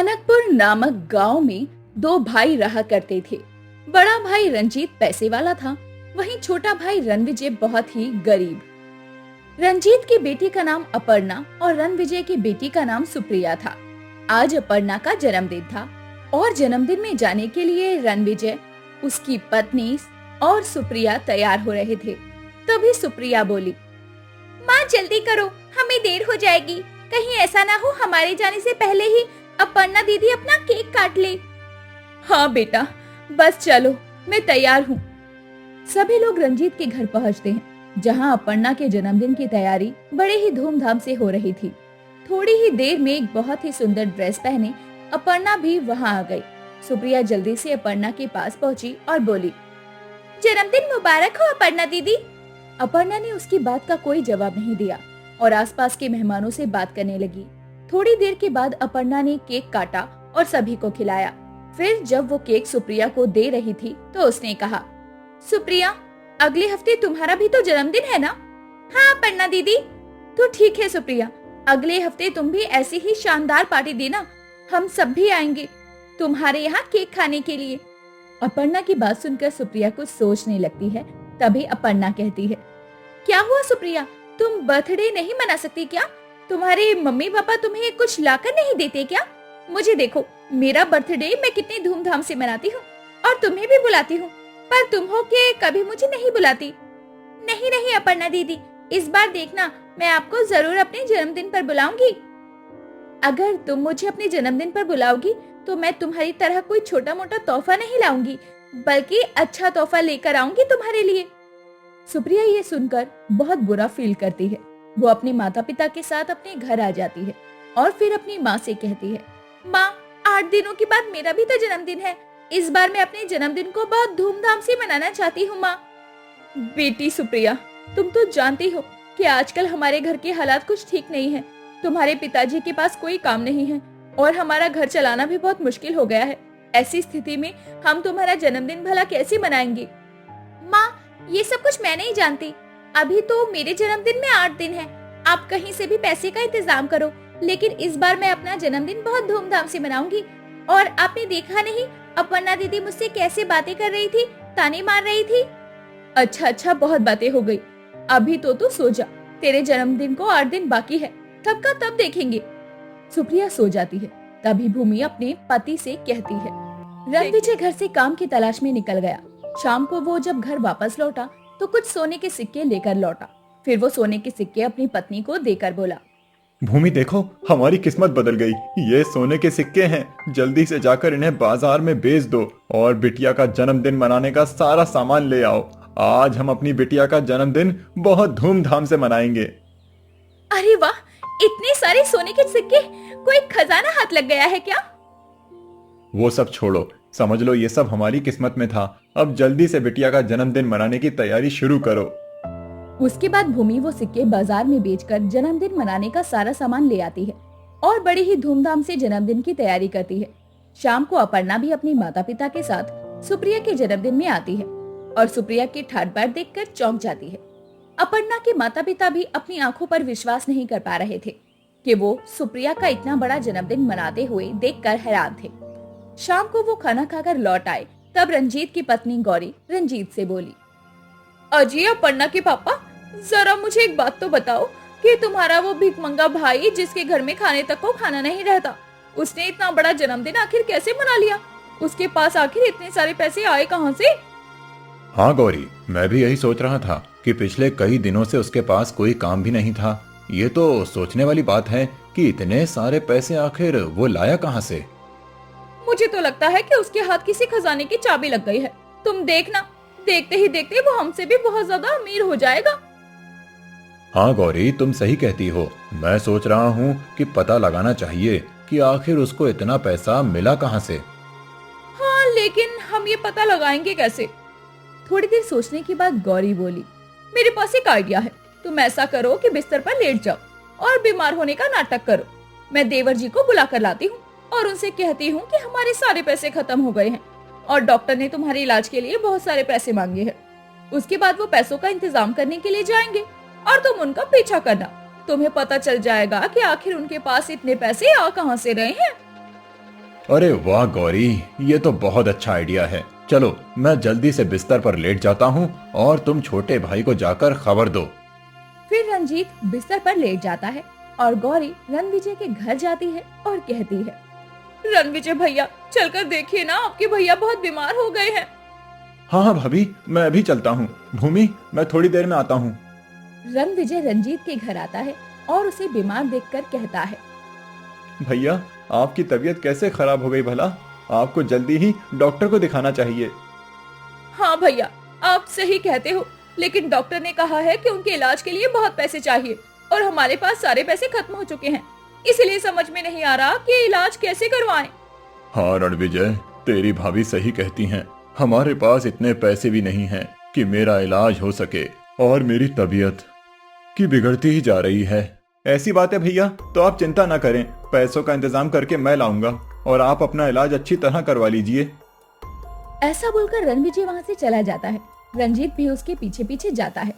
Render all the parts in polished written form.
कनकपुर नामक गांव में दो भाई रहा करते थे। बड़ा भाई रंजीत पैसे वाला था, वहीं छोटा भाई रणविजय बहुत ही गरीब। रंजीत की बेटी का नाम अपर्णा और रणविजय की बेटी का नाम सुप्रिया था। आज अपर्णा का जन्मदिन था और जन्मदिन में जाने के लिए रणविजय, उसकी पत्नी और सुप्रिया तैयार हो रहे थे। तभी सुप्रिया बोली, माँ जल्दी करो, हमें देर हो जाएगी। कहीं ऐसा ना हो हमारे जाने से पहले ही अपर्णा दीदी अपना केक काट ले। हाँ बेटा, बस चलो, मैं तैयार हूँ। सभी लोग रंजीत के घर पहुँचते हैं, जहाँ अपर्णा के जन्मदिन की तैयारी बड़े ही धूमधाम से हो रही थी। थोड़ी ही देर में एक बहुत ही सुंदर ड्रेस पहने अपर्णा भी वहाँ आ गई। सुप्रिया जल्दी से अपर्णा के पास पहुँची और बोली, जन्मदिन मुबारक हो अपर्णा दीदी। अपर्णा ने उसकी बात का कोई जवाब नहीं दिया और आसपास के मेहमानों से बात करने लगी। थोड़ी देर के बाद अपर्णा ने केक काटा और सभी को खिलाया। फिर जब वो केक सुप्रिया को दे रही थी तो उसने कहा, सुप्रिया, अगले हफ्ते तुम्हारा भी तो जन्मदिन है ना? हाँ अपर्णा दीदी। तो ठीक है सुप्रिया, अगले हफ्ते तुम भी ऐसी ही शानदार पार्टी देना, हम सब भी आएंगे तुम्हारे यहाँ केक खाने के लिए। अपर्णा की बात सुनकर सुप्रिया कुछ सोचने लगती है। तभी अपर्णा कहती है, क्या हुआ सुप्रिया, तुम बर्थडे नहीं मना सकती क्या? तुम्हारे मम्मी पापा तुम्हें कुछ लाकर नहीं देते क्या? मुझे देखो, मेरा बर्थडे मैं कितनी धूमधाम से मनाती हूँ और तुम्हें भी बुलाती हूँ, पर तुम हो के कभी मुझे नहीं बुलाती। नहीं नहीं अपर्णा दीदी, इस बार देखना, मैं आपको जरूर अपने जन्मदिन पर बुलाऊंगी। अगर तुम मुझे अपने जन्मदिन पर बुलाओगी तो मैं तुम्हारी तरह कोई छोटा मोटा तोहफा नहीं लाऊंगी, बल्कि अच्छा तोहफा लेकर आऊंगी तुम्हारे लिए। सुप्रिया ये सुनकर बहुत बुरा फील करती है। वो अपने माता पिता के साथ अपने घर आ जाती है और फिर अपनी माँ से कहती है, माँ 8 दिनों के बाद मेरा भी तो जन्मदिन है। इस बार मैं अपने जन्मदिन को बहुत धूमधाम से मनाना चाहती हूँ माँ। बेटी सुप्रिया, तुम तो जानती हो कि आजकल हमारे घर के हालात कुछ ठीक नहीं है। तुम्हारे पिताजी के पास कोई काम नहीं है और हमारा घर चलाना भी बहुत मुश्किल हो गया है। ऐसी स्थिति में हम तुम्हारा जन्मदिन भला कैसे मनाएंगे? माँ, ये सब कुछ मैं नहीं जानती। अभी तो मेरे जन्मदिन में 8 दिन है। आप कहीं से भी पैसे का इंतजाम करो, लेकिन इस बार मैं अपना जन्मदिन बहुत धूमधाम से मनाऊंगी। और आपने देखा नहीं अपर्णा दीदी मुझसे कैसे बातें कर रही थी, ताने मार रही थी। अच्छा, बहुत बातें हो गई। अभी तो तू सो जा, तेरे जन्मदिन को 8 दिन बाकी है, तब का तब देखेंगे। सुप्रिया सो जाती है। तभी भूमि अपने पति से कहती है, रणविजय घर से काम की तलाश में निकल गया। शाम को वो जब घर वापस लौटा तो कुछ सोने के सिक्के लेकर लौटा। फिर वो सोने के सिक्के अपनी पत्नी को देकर बोला, भूमि देखो, हमारी किस्मत बदल गई। ये सोने के सिक्के हैं, जल्दी से जाकर इन्हें बाजार में बेच दो और बिटिया का जन्मदिन मनाने का सारा सामान ले आओ। आज हम अपनी बिटिया का जन्मदिन बहुत धूमधाम से मनाएंगे। अरे वाह, इतने सारे सोने के सिक्के, कोई खजाना हाथ लग गया है क्या? वो सब छोड़ो, समझ लो ये सब हमारी किस्मत में था। अब जल्दी से बिटिया का जन्मदिन मनाने की तैयारी शुरू करो। उसके बाद भूमि वो सिक्के बाजार में बेचकर जन्मदिन मनाने का सारा सामान ले आती है और बड़ी ही धूमधाम से जन्मदिन की तैयारी करती है। शाम को अपर्णा भी अपने माता पिता के साथ सुप्रिया के जन्मदिन में आती है और सुप्रिया के ठाट बाट देखकर चौंक जाती है। अपर्णा के माता पिता भी अपनी आंखों पर विश्वास नहीं कर पा रहे थे कि वो सुप्रिया का इतना बड़ा जन्मदिन मनाते हुए देखकर हैरान थे। शाम को वो खाना खाकर लौट आए। तब रंजीत की पत्नी गौरी रंजीत से बोली, अजी अपर्णा के पापा, जरा मुझे एक बात तो बताओ कि तुम्हारा वो भिखमंगा भाई जिसके घर में खाने तक को खाना नहीं रहता, उसने इतना बड़ा जन्मदिन आखिर कैसे मना लिया? उसके पास आखिर इतने सारे पैसे आए कहाँ से? हाँ गौरी, मैं भी यही सोच रहा था कि पिछले कई दिनों से उसके पास कोई काम भी नहीं था। ये तो सोचने वाली बात है कि इतने सारे पैसे आखिर वो लाया कहाँ से? मुझे तो लगता है कि उसके हाथ किसी खजाने की चाबी लग गई है। तुम देखना, देखते ही देखते वो हमसे भी बहुत ज्यादा अमीर हो जाएगा। हाँ गौरी, तुम सही कहती हो। मैं सोच रहा हूँ कि पता लगाना चाहिए कि आखिर उसको इतना पैसा मिला कहाँ से। हाँ, लेकिन हम ये पता लगाएंगे कैसे? थोड़ी देर सोचने के बाद गौरी बोली, मेरे पास एक आइडिया है। तुम ऐसा करो कि बिस्तर पर लेट जाओ और बीमार होने का नाटक करो। मैं देवर जी को बुला कर लाती हूँ और उनसे कहती हूँ कि हमारे सारे पैसे खत्म हो गए हैं और डॉक्टर ने तुम्हारे इलाज के लिए बहुत सारे पैसे मांगे हैं। उसके बाद वो पैसों का इंतजाम करने के लिए जाएंगे और तुम उनका पीछा करना। तुम्हें पता चल जाएगा कि आखिर उनके पास इतने पैसे आ कहां से रहे हैं। अरे वाह गौरी, ये तो बहुत अच्छा आइडिया है। चलो मैं जल्दी से बिस्तर पर लेट जाता हूँ और तुम छोटे भाई को जाकर खबर दो। फिर रंजीत बिस्तर पर लेट जाता है और गौरी रणविजय के घर जाती है और कहती है, रणविजय भैया चलकर देखिए ना, आपके भैया बहुत बीमार हो गए हैं। हाँ हाँ भाभी, मैं अभी चलता हूँ। भूमि, मैं थोड़ी देर में आता हूँ। रणविजय रंजीत के घर आता है और उसे बीमार देखकर कहता है, भैया, आपकी तबीयत कैसे खराब हो गई भला? आपको जल्दी ही डॉक्टर को दिखाना चाहिए। हाँ भैया, आप सही कहते हो, लेकिन डॉक्टर ने कहा है कि उनके इलाज के लिए बहुत पैसे चाहिए और हमारे पास सारे पैसे खत्म हो चुके हैं, इसलिए समझ में नहीं आ रहा कि इलाज कैसे करवाएं। हाँ रणविजय, तेरी भाभी सही कहती हैं। हमारे पास इतने पैसे भी नहीं हैं कि मेरा इलाज हो सके और मेरी तबीयत की बिगड़ती ही जा रही है। ऐसी बात है भैया, तो आप चिंता ना करें, पैसों का इंतजाम करके मैं लाऊंगा और आप अपना इलाज अच्छी तरह करवा लीजिए। ऐसा बोलकर रणविजय वहाँ से चला जाता है। रंजीत भी उसके पीछे पीछे जाता है।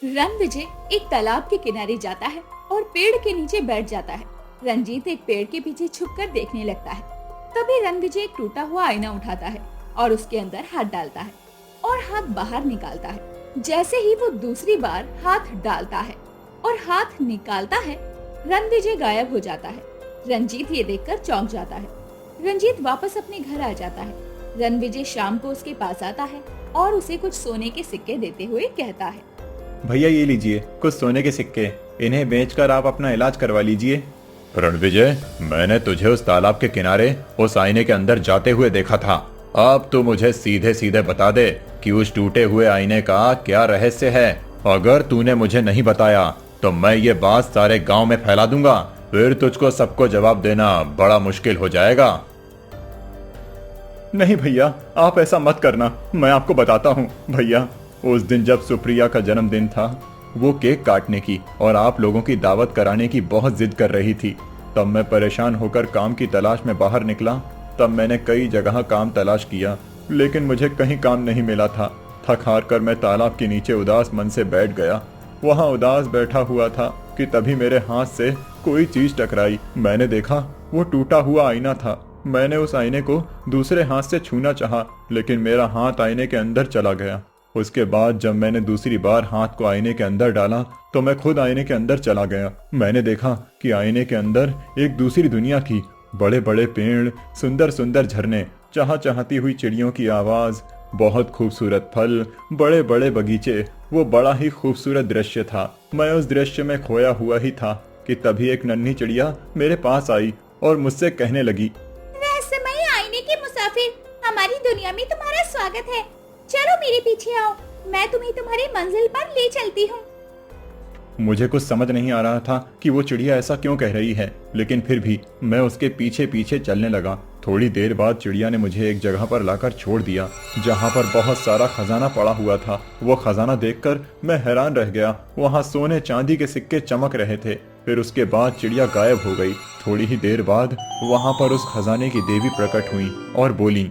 रणविजय एक तालाब के किनारे जाता है और पेड़ के नीचे बैठ जाता है। रंजीत एक पेड़ के पीछे छुपकर देखने लगता है। तभी रणविजय एक टूटा हुआ आईना उठाता है और उसके अंदर हाथ डालता है और हाथ बाहर निकालता है। जैसे ही वो दूसरी बार हाथ डालता है और हाथ निकालता है, रणविजय गायब हो जाता है। रंजीत ये देखकर चौंक जाता है। रंजीत वापस अपने घर आ जाता है। रणविजय शाम को उसके पास आता है और उसे कुछ सोने के सिक्के देते हुए कहता है, भैया ये लीजिए कुछ सोने के सिक्के, इन्हें बेचकर आप अपना इलाज करवा लीजिए। रणविजय, मैंने तुझे उस तालाब के किनारे उस आईने के अंदर जाते हुए देखा था। अब तू मुझे सीधे सीधे बता दे कि उस टूटे हुए आईने का क्या रहस्य है। अगर तूने मुझे नहीं बताया तो मैं ये बात सारे गांव में फैला दूंगा, फिर तुझको सबको जवाब देना बड़ा मुश्किल हो जाएगा। नहीं भैया, आप ऐसा मत करना, मैं आपको बताता हूँ। भैया, उस दिन जब सुप्रिया का जन्मदिन था, वो केक काटने की और आप लोगों की दावत कराने की बहुत जिद कर रही थी। तब मैं परेशान होकर काम की तलाश में बाहर निकला। तब मैंने कई जगह काम तलाश किया, लेकिन मुझे कहीं काम नहीं मिला था। थक हार कर मैं तालाब के नीचे उदास मन से बैठ गया। वहाँ उदास बैठा हुआ था कि तभी मेरे हाथ से कोई चीज टकराई। मैंने देखा वो टूटा हुआ आईना था। मैंने उस आईने को दूसरे हाथ से छूना चाहा, लेकिन मेरा हाथ आईने के अंदर चला गया। उसके बाद जब मैंने दूसरी बार हाथ को आईने के अंदर डाला तो मैं खुद आईने के अंदर चला गया। मैंने देखा कि आईने के अंदर एक दूसरी दुनिया थी। बड़े बड़े पेड़, सुंदर सुंदर झरने, चहचहाती हुई चिड़ियों की आवाज, बहुत खूबसूरत फल, बड़े बड़े बगीचे। वो बड़ा ही खूबसूरत दृश्य था। मैं उस दृश्य में खोया हुआ ही था कि तभी एक नन्ही चिड़िया मेरे पास आई और मुझसे कहने लगी, रहस्यमयी आईने के मुसाफिर, हमारी दुनिया में तुम्हारा स्वागत है। चलो मेरे पीछे आओ, मैं तुम्हें तुम्हारी मंजिल पर ले चलती हूँ। मुझे कुछ समझ नहीं आ रहा था कि वो चिड़िया ऐसा क्यों कह रही है, लेकिन फिर भी मैं उसके पीछे पीछे चलने लगा। थोड़ी देर बाद चिड़िया ने मुझे एक जगह पर लाकर छोड़ दिया जहाँ पर बहुत सारा खजाना पड़ा हुआ था। वो खजाना देखकर मैं हैरान रह गया। वहाँ सोने चांदी के सिक्के चमक रहे थे। फिर उसके बाद चिड़िया गायब हो गई। थोड़ी ही देर बाद वहाँ पर उस खजाने की देवी प्रकट हुई और बोली,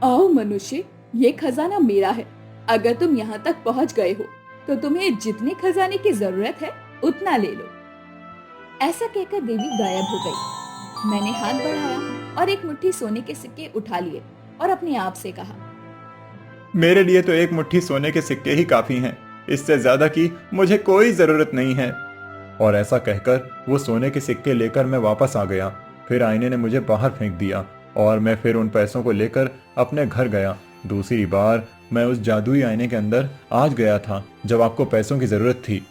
आओ मनुष्य, ये खजाना मेरा है। अगर तुम यहाँ तक पहुँच गए हो तो तुम्हें जितने खजाने की जरूरत है उतना ले लो। ऐसा कहकर देवी गायब हो गई। मैंने हाथ बढ़ाया और एक मुट्ठी सोने के सिक्के उठा लिए और अपने आप से कहा, मेरे लिए तो एक मुट्ठी सोने के सिक्के ही काफी हैं, इससे ज्यादा की मुझे कोई जरूरत नहीं है। और ऐसा कहकर वो सोने के सिक्के लेकर मैं वापस आ गया। फिर आईने ने मुझे बाहर फेंक दिया और मैं फिर उन पैसों को लेकर अपने घर गया। दूसरी बार मैं उस जादुई आईने के अंदर आज गया था जब आपको पैसों की जरूरत थी।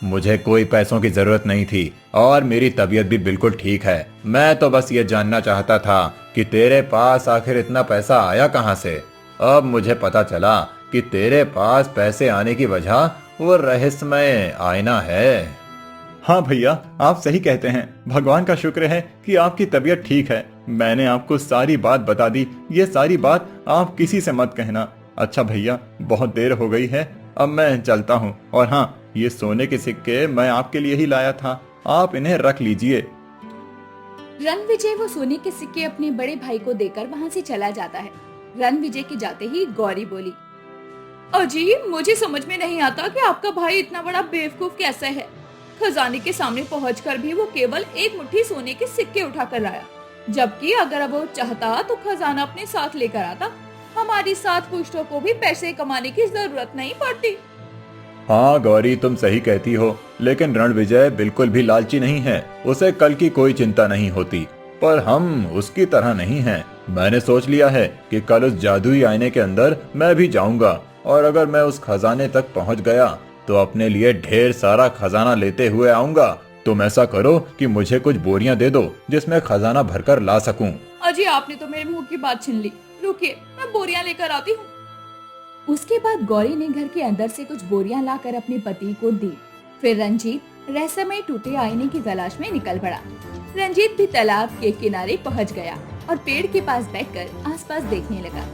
मुझे कोई पैसों की जरूरत नहीं थी और मेरी तबीयत भी बिल्कुल ठीक है। मैं तो बस ये जानना चाहता था कि तेरे पास आखिर इतना पैसा आया कहाँ से। अब मुझे पता चला कि तेरे पास पैसे आने की वजह वो रहस्यमय आईना है। हाँ भैया, आप सही कहते हैं। भगवान का शुक्र है कि आपकी तबीयत ठीक है। मैंने आपको सारी बात बता दी। ये सारी बात आप किसी से मत कहना। अच्छा भैया, बहुत देर हो गई है, अब मैं चलता हूँ। और हाँ, ये सोने के सिक्के मैं आपके लिए ही लाया था, आप इन्हें रख लीजिए। रणविजय वो सोने के सिक्के अपने बड़े भाई को देकर वहाँ से चला जाता है। रणविजय के जाते ही गौरी बोली, अजी, मुझे समझ में नहीं आता कि आपका भाई इतना बड़ा बेवकूफ कैसे है। खजाने के सामने पहुंचकर भी वो केवल एक मुट्ठी सोने के सिक्के उठा कर लाया। जबकि अगर वो चाहता तो खजाना अपने साथ लेकर आता। हमारी 7 पुश्तों को भी पैसे कमाने की जरूरत नहीं पड़ती। हाँ गौरी, तुम सही कहती हो, लेकिन रणविजय बिल्कुल भी लालची नहीं है। उसे कल की कोई चिंता नहीं होती, पर हम उसकी तरह नहीं हैं। मैंने सोच लिया है कि कल उस जादुई आईने के अंदर मैं भी जाऊंगा, और अगर मैं उस खजाने तक पहुंच गया तो अपने लिए ढेर सारा खजाना लेते हुए आऊंगा। तुम ऐसा करो कि मुझे कुछ बोरियां दे दो जिसमें खजाना भरकर ला सकूं। अजी, आपने तो मेरे मुंह की बात छीन ली। रुकिए, मैं बोरियां लेकर आती हूँ। उसके बाद गौरी ने घर के अंदर से कुछ बोरियां लाकर अपने पति को दी। फिर रंजीत रहस्यमय टूटे आईने की तलाश में निकल पड़ा। रंजीत भी तालाब के किनारे पहुंच गया और पेड़ के पास बैठकर आसपास देखने लगा।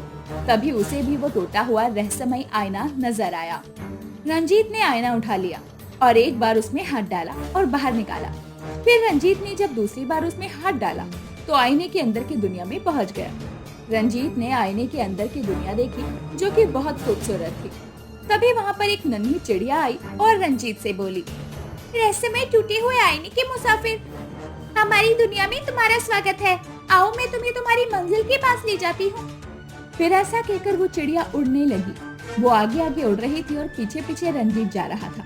तभी उसे भी वो टूटा हुआ रहस्यमय आईना नजर आया। रंजीत ने आईना उठा लिया और एक बार उसमें हाथ डाला और बाहर निकाला। फिर रंजीत ने जब दूसरी बार उसमें हाथ डाला तो आईने के अंदर की दुनिया में पहुंच गया। रंजीत ने आईने के अंदर की दुनिया देखी, जो कि बहुत खूबसूरत थी। तभी वहाँ पर एक नन्ही चिड़िया आई और रंजीत से बोली, रहस्यमय टूटे हुए आईने के मुसाफिर, हमारी दुनिया में तुम्हारा स्वागत है। आओ, मैं तुम्हें तुम्हारी मंजिल के पास ले जाती हूँ। फिर ऐसा कहकर वो चिड़िया उड़ने लगी। वो आगे आगे उड़ रही थी और पीछे पीछे रंजीत जा रहा था।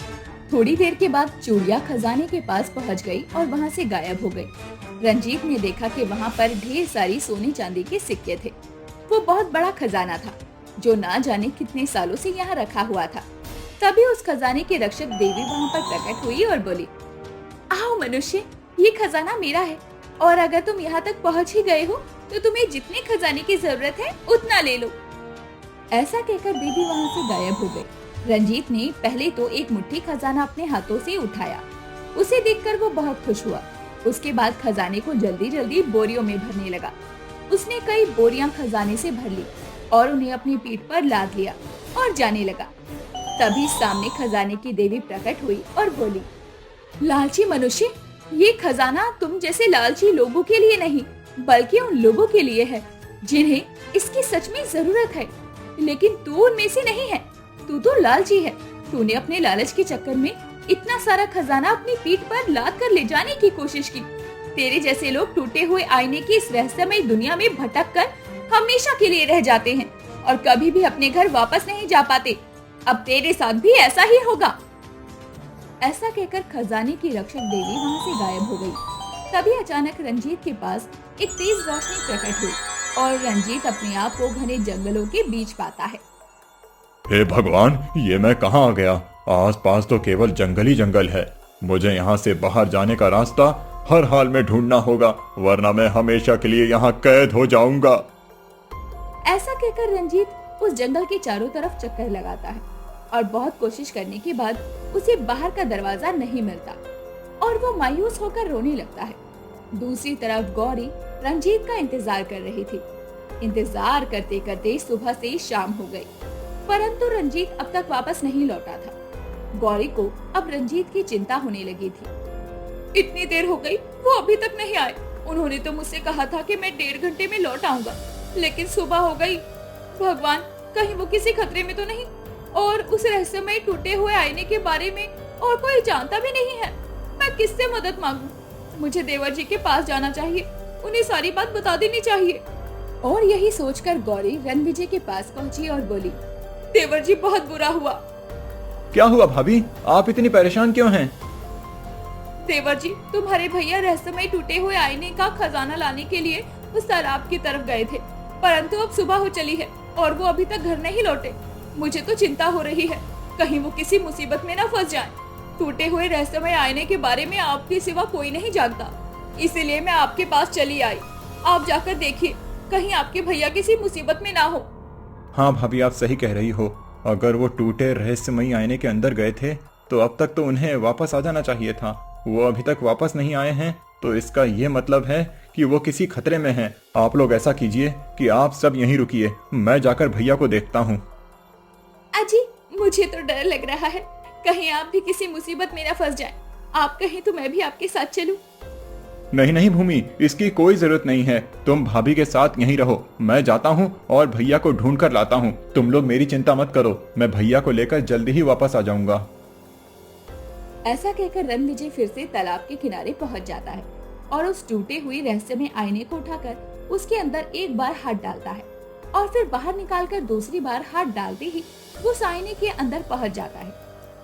थोड़ी देर के बाद चिड़िया खजाने के पास पहुंच गई और वहां से गायब हो गई। रंजीत ने देखा कि वहां पर ढेर सारी सोने चांदी के सिक्के थे। वो बहुत बड़ा खजाना था, जो ना जाने कितने सालों से यहाँ रखा हुआ था। तभी उस खजाने की रक्षक देवी वहाँ पर प्रकट हुई और बोली, आओ मनुष्य, ये खजाना मेरा है, और अगर तुम यहाँ तक पहुँच ही गए हो तो तुम्हें जितने खजाने की जरूरत है उतना ले लो। ऐसा कहकर देवी वहाँ से गायब हो गई। रंजीत ने पहले तो एक मुट्ठी खजाना अपने हाथों से उठाया। उसे देखकर वो बहुत खुश हुआ। उसके बाद खजाने को जल्दी जल्दी बोरियों में भरने लगा। उसने कई बोरियां खजाने से भर ली और उन्हें अपनी पीठ पर लाद लिया और जाने लगा। तभी सामने खजाने की देवी प्रकट हुई और बोली, लालची मनुष्य, ये खजाना तुम जैसे लालची लोगों के लिए नहीं, बल्कि उन लोगों के लिए है जिन्हें इसकी सच में जरूरत है। लेकिन तू उनमें से नहीं है। तू तो लालची है। तूने अपने लालच के चक्कर में इतना सारा खजाना अपनी पीठ पर लाद कर ले जाने की कोशिश की। तेरे जैसे लोग टूटे हुए आईने की इस रहस्यमय दुनिया में भटक कर हमेशा के लिए रह जाते हैं और कभी भी अपने घर वापस नहीं जा पाते। अब तेरे साथ भी ऐसा ही होगा। ऐसा कहकर खजाने की रक्षक देवी वहाँ से गायब हो गई। तभी अचानक रंजीत के पास एक तेज रोशनी प्रकट हुई और रंजीत अपने आप को घने जंगलों के बीच पाता है। हे भगवान, ये मैं कहाँ आ गया? आसपास तो केवल जंगल ही जंगल है। मुझे यहाँ से बाहर जाने का रास्ता हर हाल में ढूंढना होगा, वरना मैं हमेशा के लिए यहाँ कैद हो जाऊंगा। ऐसा कहकर रंजीत उस जंगल के चारों तरफ चक्कर लगाता है और बहुत कोशिश करने के बाद उसे बाहर का दरवाजा नहीं मिलता और वो मायूस होकर रोने लगता है। दूसरी तरफ गौरी रंजीत का इंतजार कर रही थी। इंतजार करते करते सुबह से शाम हो गई, परंतु रंजीत अब तक वापस नहीं लौटा था। गौरी को अब रंजीत की चिंता होने लगी थी। इतनी देर हो गई, वो अभी तक नहीं आए। उन्होंने तो मुझसे कहा था कि मैं 1.5 घंटे में लौट आऊंगा, लेकिन सुबह हो गई। भगवान, कहीं वो किसी खतरे में तो नहीं? और उस रहस्यमय टूटे हुए आईने के बारे में और कोई जानता भी नहीं है। मैं किससे मदद मांगूं? मुझे देवर जी के पास जाना चाहिए, उन्हें सारी बात बता देनी चाहिए। और यही सोचकर गौरी रणविजय के पास पहुंची और बोली, देवर जी, बहुत बुरा हुआ। क्या हुआ भाभी? आप इतनी परेशान क्यों हैं? देवर जी, तुम्हारे भैया रहस्यमय टूटे हुए आईने का खजाना लाने के लिए उस तालाब की तरफ गए थे, परंतु अब सुबह हो चली है और वो अभी तक घर नहीं लौटे। मुझे तो चिंता हो रही है, कहीं वो किसी मुसीबत में न फंस जाएं। टूटे हुए रहस्यमय आईने के बारे में आपके सिवा कोई नहीं जानता, इसीलिए मैं आपके पास चली आई। आप जाकर देखिए, कहीं आपके भैया किसी मुसीबत में ना हो। हाँ भाभी, आप सही कह रही हो। अगर वो टूटे रहस्यमयी आईने के अंदर गए थे तो अब तक तो उन्हें वापस आ जाना चाहिए था। वो अभी तक वापस नहीं आए हैं, तो इसका ये मतलब है कि वो किसी खतरे में हैं। आप लोग ऐसा कीजिए कि आप सब यहीं रुकिए, मैं जाकर भैया को देखता हूँ। अजी, मुझे तो डर लग रहा है, कहीं आप भी किसी मुसीबत में न फंस जाएं। आप कहें तो मैं भी आपके साथ चलूं? नहीं नहीं भूमि, इसकी कोई जरूरत नहीं है। तुम भाभी के साथ यहीं रहो, मैं जाता हूँ और भैया को ढूंढ कर लाता हूँ। तुम लोग मेरी चिंता मत करो, मैं भैया को लेकर जल्दी ही वापस आ जाऊंगा। ऐसा कहकर रणविजय फिर से तालाब के किनारे पहुंच जाता है और उस टूटे हुए रहस्यमय आईने को उठाकर उसके अंदर एक बार हाथ डालता है और फिर बाहर निकालकर दूसरी बार हाथ डालते ही वो उस आईने के अंदर पहुंच जाता है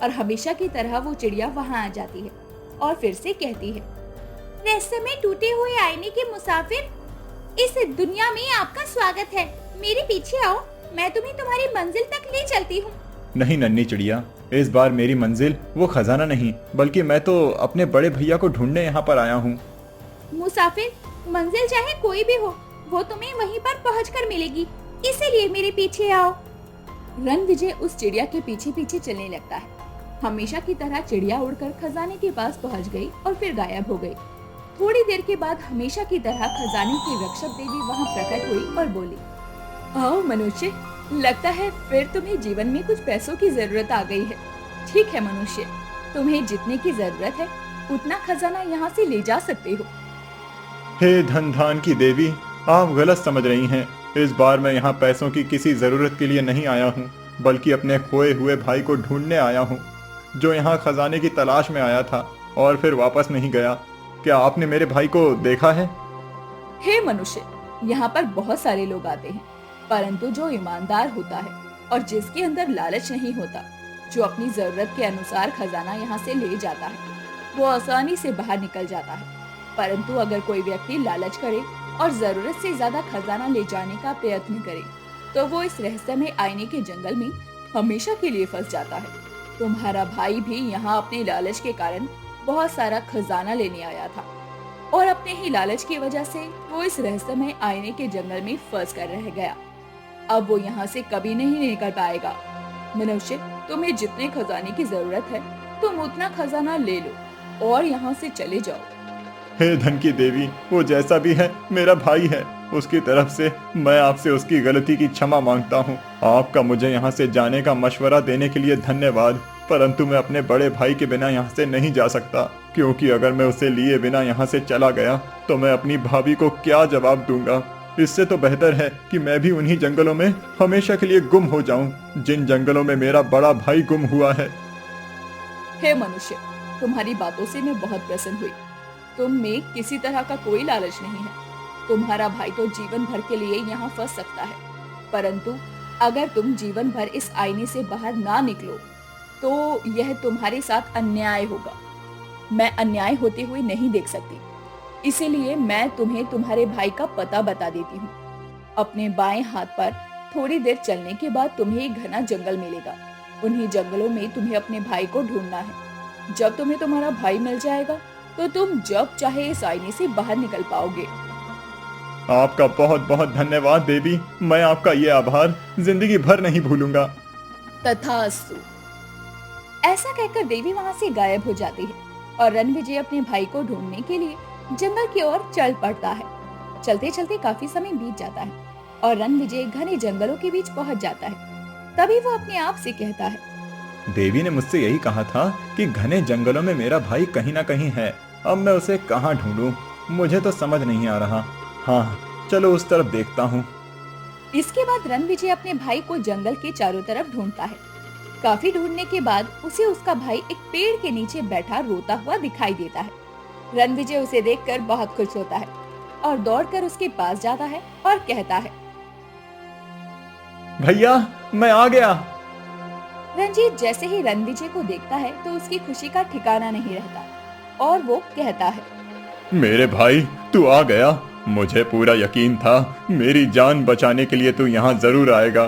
और हमेशा की तरह वो चिड़िया वहां आ जाती है और फिर से कहती है, रहस्यमय टूटे हुए आईने के मुसाफिर, इस दुनिया में आपका स्वागत है। मेरे पीछे आओ, मैं तुम्हें तुम्हारी मंजिल तक ले चलती हूँ। नहीं नन्ही चिड़िया, इस बार मेरी मंजिल वो खजाना नहीं, बल्कि मैं तो अपने बड़े भैया को ढूंढने यहाँ पर आया हूँ। मुसाफिर, मंजिल चाहे कोई भी हो, वो तुम्हें वहीं पर पहुंचकर मिलेगी, इसीलिए मेरे पीछे आओ। रणविजय उस चिड़िया के पीछे पीछे चलने लगता है। हमेशा की तरह चिड़िया उड़कर खजाने के पास पहुंच गई और फिर गायब हो गई। थोड़ी देर के बाद हमेशा की तरह खजाने की रक्षक देवी वहां प्रकट हुई और बोली, आओ मनुष्य, लगता है फिर तुम्हें जीवन में कुछ पैसों की जरूरत आ गई है। ठीक है मनुष्य, तुम्हें जितने की जरूरत है उतना खजाना यहाँ से ले जा सकते हो। हे धन धान की देवी, आप गलत समझ रही हैं। इस बार मैं यहाँ पैसों की किसी जरूरत के लिए नहीं आया हूँ, बल्कि अपने खोए हुए भाई को ढूंढने आया हूँ, जो यहाँ खजाने की तलाश में आया था और फिर वापस नहीं गया। क्या आपने मेरे भाई को देखा है? हे मनुष्य, यहाँ पर बहुत सारे लोग आते हैं, परंतु जो ईमानदार होता है और जिसके अंदर लालच नहीं होता, जो अपनी जरूरत के अनुसार खजाना यहाँ से ले जाता है, वो आसानी से बाहर निकल जाता है। परंतु अगर कोई व्यक्ति लालच करे और जरूरत से ज्यादा खजाना ले जाने का प्रयत्न करे, तो वो इस रहस्यमय आईने के जंगल में हमेशा के लिए फंस जाता है। तुम्हारा भाई भी यहाँ अपने लालच के कारण बहुत सारा खजाना लेने आया था और अपने ही लालच की वजह से वो इस रहस्यमय आईने के जंगल में फंस कर रह गया। अब वो यहाँ से कभी नहीं निकल पाएगा। मनुष्य, तुम्हें जितने खजाने की जरूरत है तुम उतना खजाना ले लो और यहाँ से चले जाओ। हे धन की देवी, वो जैसा भी है मेरा भाई है। उसकी तरफ से मैं आपसे उसकी गलती की क्षमा मांगता हूँ। आपका मुझे यहाँ से जाने का मशवरा देने के लिए धन्यवाद, परंतु मैं अपने बड़े भाई के बिना यहाँ से नहीं जा सकता, क्योंकि अगर मैं उसे लिए बिना यहाँ से चला गया तो मैं अपनी भाभी को क्या जवाब दूंगा। इससे तो बेहतर है कि मैं भी उन्हीं जंगलों में हमेशा के लिए गुम हो जाऊं, जिन जंगलों में मेरा बड़ा भाई गुम हुआ है। हे मनुष्य, तुम्हारी बातों से मैं बहुत प्रसन्न हुई। तुम में किसी तरह का कोई लालच नहीं है। तुम्हारा भाई तो जीवन भर के लिए यहाँ फंस सकता है, परंतु अगर तुम जीवन भर इस आईने से बाहर ना निकलो तो यह तुम्हारे साथ अन्याय होगा। मैं अन्याय होते हुए नहीं देख सकती, इसीलिए मैं तुम्हें तुम्हारे भाई का पता बता देती हूँ। अपने बाएं हाथ पर थोड़ी देर चलने के बाद तुम्हें एक घना जंगल मिलेगा। उन्हीं जंगलों में तुम्हें अपने भाई को ढूंढना है। जब तुम्हें तुम्हारा भाई मिल जाएगा तो तुम जब चाहे इस आईने से बाहर निकल पाओगे। आपका बहुत बहुत धन्यवाद देवी, मैं आपका ये आभार जिंदगी भर नहीं भूलूंगा। तथास्तु। ऐसा कहकर देवी वहां से गायब हो जाती है और रणविजय अपने भाई को ढूंढने के लिए जंगल की ओर चल पड़ता है। चलते चलते काफी समय बीत जाता है और रणविजय घने जंगलों के बीच पहुंच जाता है। तभी वो अपने आप से कहता है, देवी ने मुझसे यही कहा था कि घने जंगलों में मेरा भाई कहीं ना कहीं है। अब मैं उसे कहाँ ढूंढूं? मुझे तो समझ नहीं आ रहा। हाँ, चलो उस तरफ देखता हूँ। इसके बाद रणविजय अपने भाई को जंगल के चारों तरफ ढूंढता है। काफी ढूंढने के बाद उसे उसका भाई एक पेड़ के नीचे बैठा रोता हुआ दिखाई देता है। रणविजय उसे देखकर बहुत खुश होता है और दौड़कर उसके पास जाता है और कहता है, भैया मैं आ गया। रंजीत जैसे ही रणविजय को देखता है तो उसकी खुशी का ठिकाना नहीं रहता और वो कहता है, मेरे भाई तू आ गया। मुझे पूरा यकीन था मेरी जान बचाने के लिए तू यहाँ जरूर आएगा।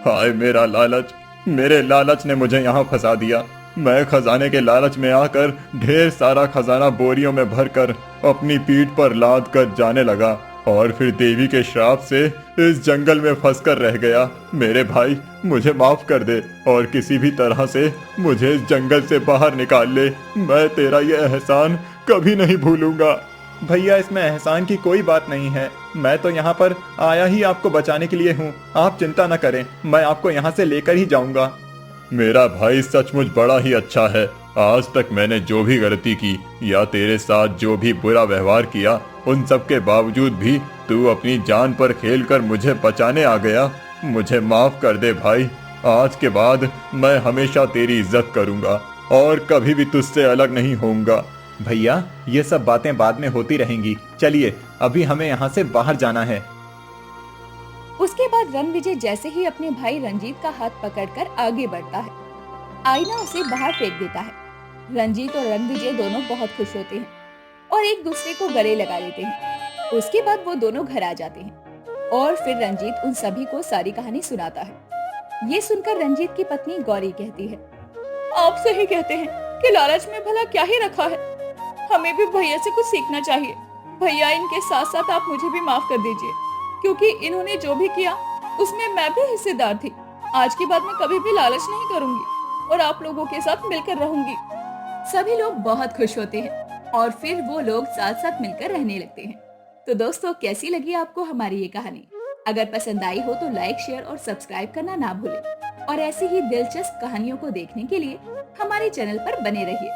हाय मेरा लालच, मेरे लालच ने मुझे यहाँ फंसा दिया। मैं खजाने के लालच में आकर ढेर सारा खजाना बोरियों में भरकर अपनी पीठ पर लाद कर जाने लगा और फिर देवी के श्राप से इस जंगल में फंसकर रह गया। मेरे भाई मुझे माफ कर दे और किसी भी तरह से मुझे इस जंगल से बाहर निकाल ले। मैं तेरा ये एहसान कभी नहीं भूलूंगा। भैया इसमें एहसान की कोई बात नहीं है, मैं तो यहाँ पर आया ही आपको बचाने के लिए हूँ। आप चिंता न करें, मैं आपको यहाँ से लेकर ही जाऊंगा। मेरा भाई सचमुच बड़ा ही अच्छा है। आज तक मैंने जो भी गलती की या तेरे साथ जो भी बुरा व्यवहार किया, उन सब के बावजूद भी तू अपनी जान पर खेलकर मुझे बचाने आ गया। मुझे माफ कर दे भाई। आज के बाद मैं हमेशा तेरी इज्जत करूंगा और कभी भी तुझसे अलग नहीं होऊंगा। भैया ये सब बातें बाद में होती रहेंगी, चलिए अभी हमें यहाँ से बाहर जाना है। उसके बाद रणविजय जैसे ही अपने भाई रंजीत का हाथ पकड़कर आगे बढ़ता है, आईना उसे बाहर फेंक देता है। रंजीत और रणविजय दोनों बहुत खुश होते हैं और एक दूसरे को गले लगा लेते हैं। उसके बाद वो दोनों घर आ जाते हैं और फिर रंजीत उन सभी को सारी कहानी सुनाता है। ये सुनकर रंजीत की पत्नी गौरी कहती है, आप सही कहते हैं कि लालच में भला क्या ही रखा है। हमें भी भैया से कुछ सीखना चाहिए। भैया, इनके साथ साथ आप मुझे भी माफ कर दीजिए, क्योंकि इन्होंने जो भी किया उसमें मैं भी हिस्सेदार थी। आज के बाद मैं कभी भी लालच नहीं करूंगी और आप लोगों के साथ मिलकर रहूंगी। सभी लोग बहुत खुश होते हैं और फिर वो लोग साथ साथ मिलकर रहने लगते हैं। तो दोस्तों, कैसी लगी आपको हमारी ये कहानी? अगर पसंद आई हो तो लाइक, शेयर और सब्सक्राइब करना ना भूलें और ऐसी ही दिलचस्प कहानियों को देखने के लिए हमारे चैनल पर बने रहिए।